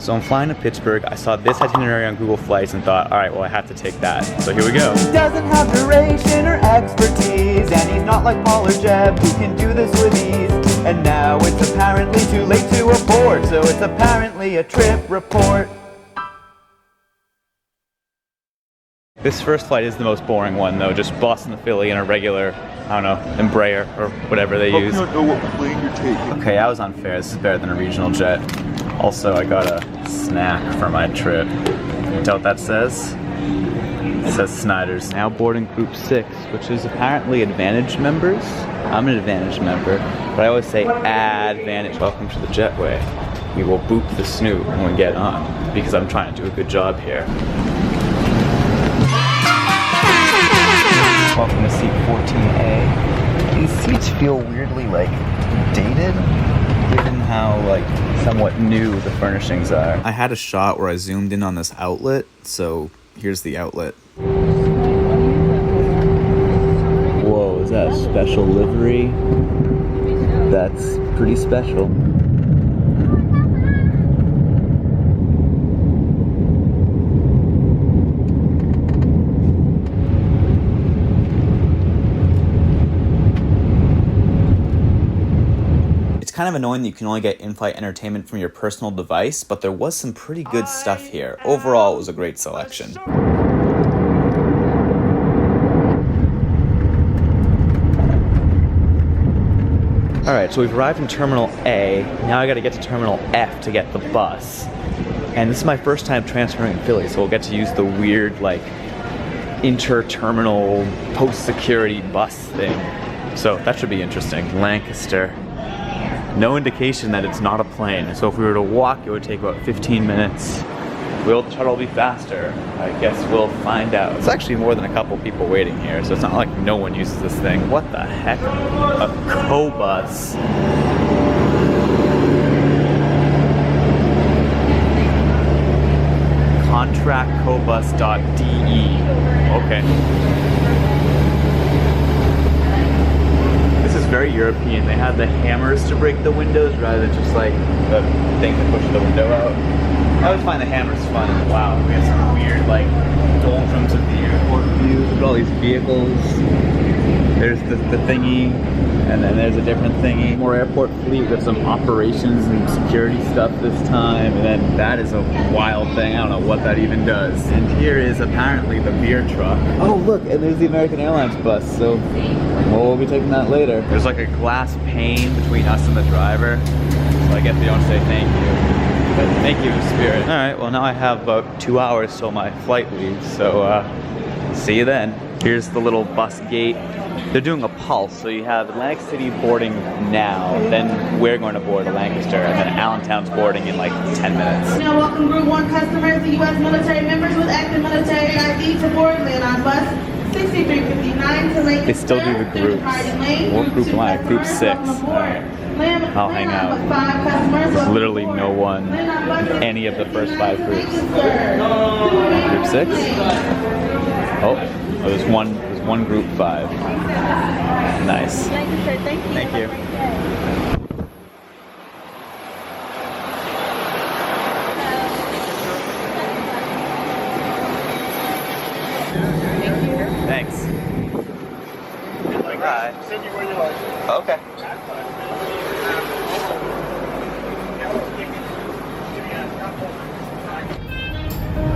So I'm flying to Pittsburgh. I saw this itinerary on Google Flights and thought, all right, well, I have to take that. So here we go. He doesn't have duration or expertise, and he's not like Paul or Jeb who can do this with ease. And now it's apparently too late to abort, so it's apparently a trip report. This first flight is the most boring one, though. Just Boston to Philly in a regular, I don't know, Embraer or whatever they use. I don't know what plane you're taking. Okay, I was unfair. This is better than a regional jet. Also, I got a snack for my trip. You know what that says? It says Snyder's. Now boarding Group 6, which is apparently Advantage members. I'm an Advantage member, but I always say Advantage. Welcome to the jetway. We will boop the snoot when we get on, because I'm trying to do a good job here. Welcome to seat 14A. These seats feel weirdly, like, dated, given how, like, Somewhat new the furnishings are. I had a shot where I zoomed in on this outlet, so here's the outlet. Whoa, is that a special livery? That's pretty special. Kind of annoying that you can only get in-flight entertainment from your personal device, but there was some pretty good stuff here. Overall, it was a great selection. Alright, so we've arrived in Terminal A. Now I gotta get to Terminal F to get the bus. And this is my first time transferring in Philly, so we'll get to use the weird, like, inter-terminal post-security bus thing. So that should be interesting. Lancaster. No indication that it's not a plane. So if we were to walk, it would take about 15 minutes. Will the shuttle be faster? I guess we'll find out. It's actually more than a couple people waiting here, so it's not like no one uses this thing. What the heck? A co-bus. Contractcobus.de. Okay. Very European. They have the hammers to break the windows rather than just like the thing to push the window out. I always find the hammers fun. Wow, we have some weird like doldrums of the airport view. Look at all these vehicles. There's the thingy, and then there's a different thingy. More airport fleet with some operations and security stuff this time, and then that is a wild thing. I don't know what that even does. And here is apparently the beer truck. Oh look, and there's the American Airlines bus, so we'll be taking that later. There's like a glass pane between us and the driver, so I guess they don't say thank you. But thank you to Spirit. Alright, well now I have about 2 hours till my flight leaves, so see you then. Here's the little bus gate. They're doing a pulse, so you have Atlantic City boarding now, then we're going to board to Lancaster, and then Allentown's boarding in like 10 minutes. Now welcome Group 1 customers, the U.S. military members with active military ID to board land on bus 6359 to Lancaster. They still do the groups. What group am I? Group 6. Alright. I'll hang out. There's literally no one in any of the first 5 groups. Group 6? Oh, there's one group 5. Nice. Thank you, sir. Thank you. Thank you. Thanks. Bye. Send you where you like. Okay.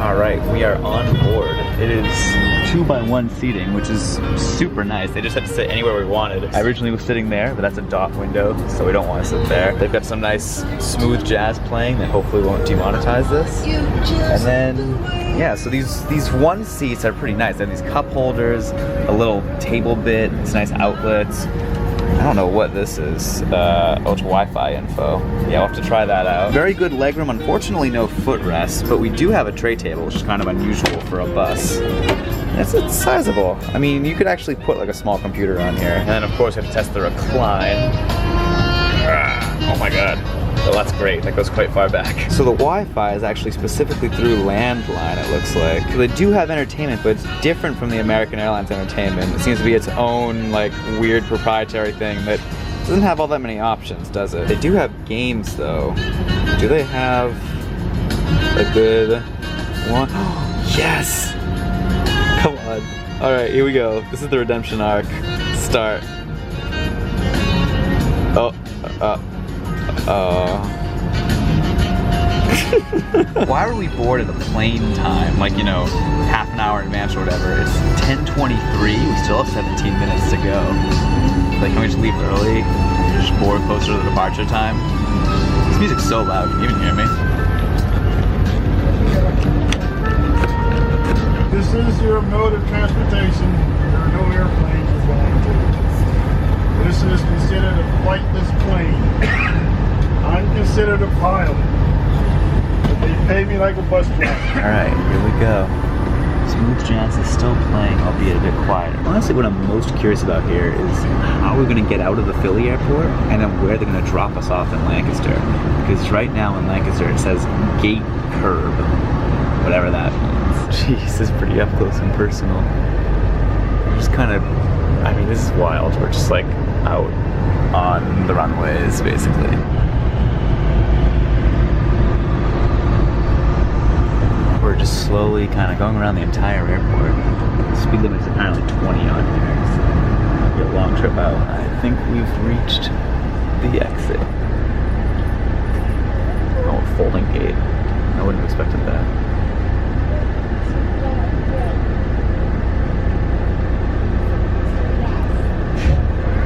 All right, we are on board. It is 2x1 seating, which is super nice. They just had to sit anywhere we wanted. I originally was sitting there, but that's a dock window, so we don't want to sit there. They've got some nice smooth jazz playing that hopefully won't demonetize this. And then, yeah, so these one seats are pretty nice. They have these cup holders, a little table bit, these nice outlets. I don't know what this is. Oh, it's Wi-Fi info. Yeah, we'll have to try that out. Very good legroom. Unfortunately, no footrest, but we do have a tray table, which is kind of unusual for a bus. It's sizable. I mean, you could actually put like a small computer on here. And then, of course, we have to test the recline. Oh my god. Well, that's great. That goes quite far back. So the Wi-Fi is actually specifically through landline, it looks like. So they do have entertainment, but it's different from the American Airlines entertainment. It seems to be its own, like, weird proprietary thing that doesn't have all that many options, does it? They do have games, though. Do they have... A good one. Yes! Come on. Alright, here we go. This is the redemption arc. Start. Why were we bored at the plane time? Like, you know, half an hour in advance or whatever. It's 10:23. We still have 17 minutes to go. Like, can we just leave early? Just board closer to the departure time? This music's so loud. Can you even hear me? This is your mode of transportation. There are no airplanes you're going to. This is considered a flightless plane. I'm considered a pilot. But they pay me like a bus driver. Alright, here we go. Smooth Jazz is still playing, albeit a bit quieter. Honestly, what I'm most curious about here is how we're going to get out of the Philly airport and then where they're going to drop us off in Lancaster. Because right now in Lancaster it says gate curb, whatever that means. Jeez, this is pretty up close and personal. We're just kind of, I mean, this is wild. We're just like out on the runways, basically. We're just slowly kind of going around the entire airport. The speed limit is apparently 20 on here, so it'll be a long trip out. I think we've reached the exit. Oh, a folding gate. I wouldn't have expected that.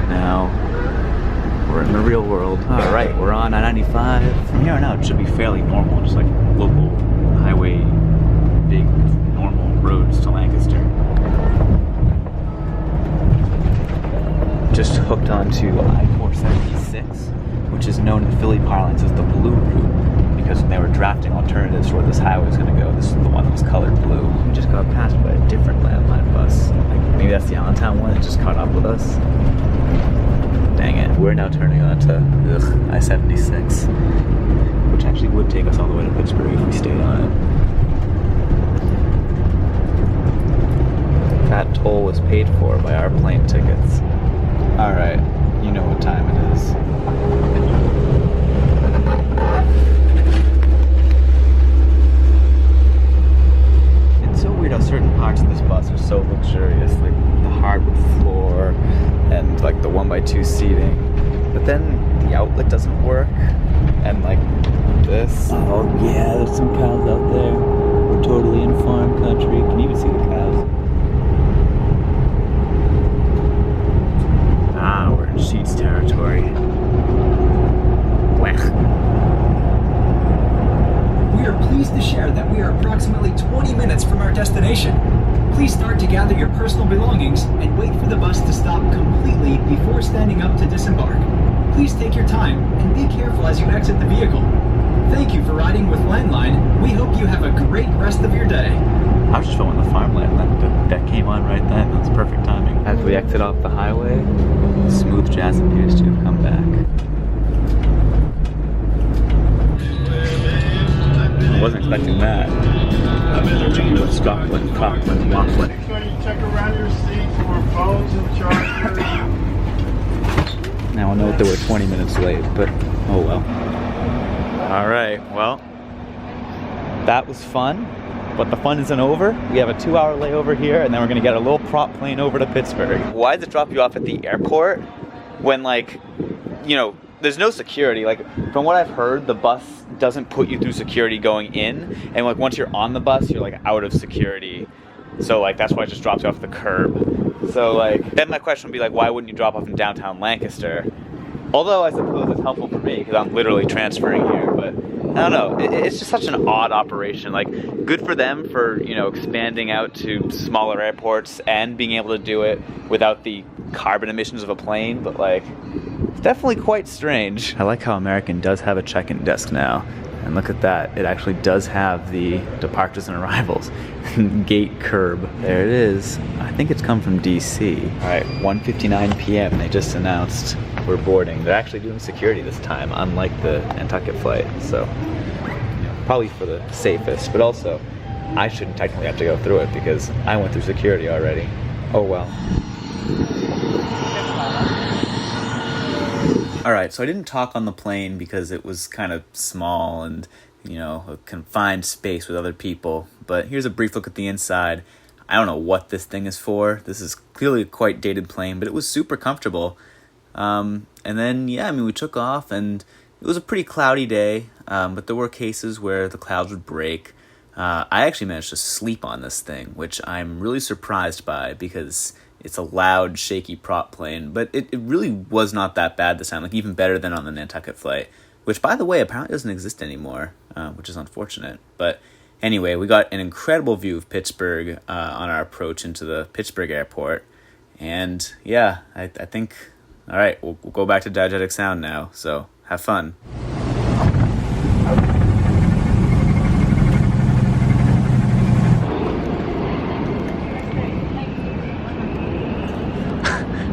Now, we're in the real world. Alright, we're on I-95. From here on out, it should be fairly normal, just like local highway, big, normal roads to Lancaster. Just hooked onto I-476, which is known in Philly parlance as the blue route, because when they were drafting alternatives for where this highway was going to go, this is the one that was colored blue. We just got passed by a different landline bus. Like, maybe that's the Allentown one that just caught up with us. Dang it. We're now turning on to I-76, which actually would take us all the way to Pittsburgh if we stayed on it. That toll was paid for by our plane tickets. Alright, you know what time it is. It's so weird how certain parts of this bus are so luxurious, like the hardwood floor and like the 1x2 seating. But then the outlet doesn't work, and like this. Oh yeah, there's some cows out there. We're totally in farm country. Can you even see the cows? Ah, we're in Sheets territory. Blech. We are pleased to share that we are approximately 20 minutes from our destination. Please start to gather your personal belongings and wait for the bus to stop completely before standing up to disembark. Please take your time and be careful as you exit the vehicle. Thank you for riding with Landline. We hope you have a great rest of your day. I was just filming the farmland that came on right then. That was perfect timing. As we exit off the highway, Smooth Jazz appears to have come back. I wasn't expecting that. Chocolate, Scotland, Cockland, Waffling. Make sure you check around your seats for phones and chargers. Now I know that we're 20 minutes late, but oh well. Alright, well, that was fun, but the fun isn't over. We have a 2-hour layover here, and then we're gonna get a little prop plane over to Pittsburgh. Why does it drop you off at the airport when, like, you know, there's no security? Like, from what I've heard, the bus doesn't put you through security going in, and like once you're on the bus, you're like out of security. So like that's why it just drops you off the curb. So like, then my question would be like, why wouldn't you drop off in downtown Lancaster? Although I suppose it's helpful for me because I'm literally transferring here, but I don't know. It's just such an odd operation. Like, good for them for, you know, expanding out to smaller airports and being able to do it without the carbon emissions of a plane, but like, it's definitely quite strange. I like how American does have a check-in desk now. And look at that, it actually does have the departures and arrivals. Gate curb, there it is. I think it's come from DC. All right, 1:59 p.m. They just announced we're boarding. They're actually doing security this time, unlike the Nantucket flight. So, you know, probably for the safest, but also I shouldn't technically have to go through it because I went through security already. Oh well. All right, so I didn't talk on the plane because it was kind of small and you know, a confined space with other people. But here's a brief look at the inside. I don't know what this thing is for. This is clearly a quite dated plane, but it was super comfortable. And then, yeah, I mean, we took off, and it was a pretty cloudy day, but there were cases where the clouds would break. I actually managed to sleep on this thing, which I'm really surprised by because it's a loud, shaky prop plane, but it really was not that bad this time, like even better than on the Nantucket flight, which, by the way, apparently doesn't exist anymore, which is unfortunate. But anyway, we got an incredible view of Pittsburgh on our approach into the Pittsburgh airport, and yeah, I think, all right, we'll go back to diegetic sound now, so have fun.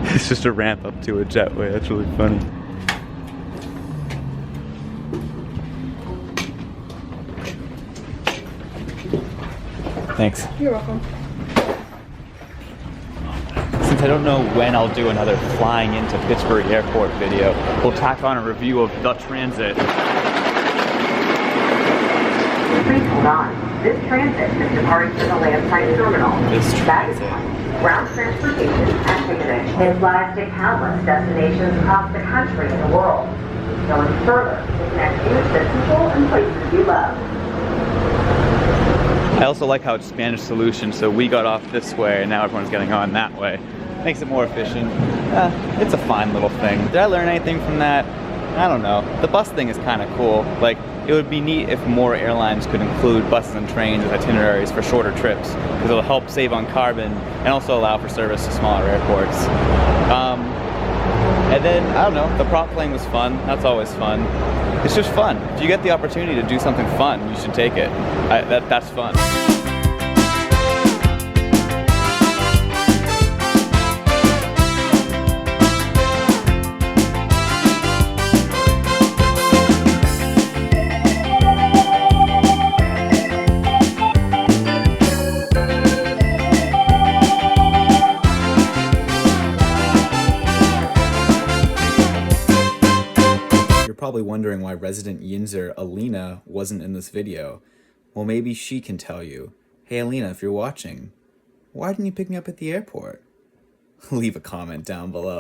It's just a ramp up to a jetway. That's really funny. Thanks. You're welcome. Since I don't know when I'll do another flying into Pittsburgh airport video, we'll tack on a review of the transit. Please hold on. This transit is departing from the landside terminal. This transit. Ground transportation at Picnic. It flies to countless destinations across the country and the world, going further to connect you to people and places you love. I also like how it's Spanish solution, so we got off this way and now everyone's getting on that way. Makes it more efficient. It's a fine little thing. Did I learn anything from that? I don't know. The bus thing is kind of cool. Like, it would be neat if more airlines could include buses and trains as itineraries for shorter trips, because it'll help save on carbon and also allow for service to smaller airports. And then, I don't know, the prop plane was fun. That's always fun. It's just fun. If you get the opportunity to do something fun, you should take it. That's fun. Probably wondering why resident Yinzer Alina wasn't in this video. Well, maybe she can tell you. Hey Alina, if you're watching, why didn't you pick me up at the airport? Leave a comment down below.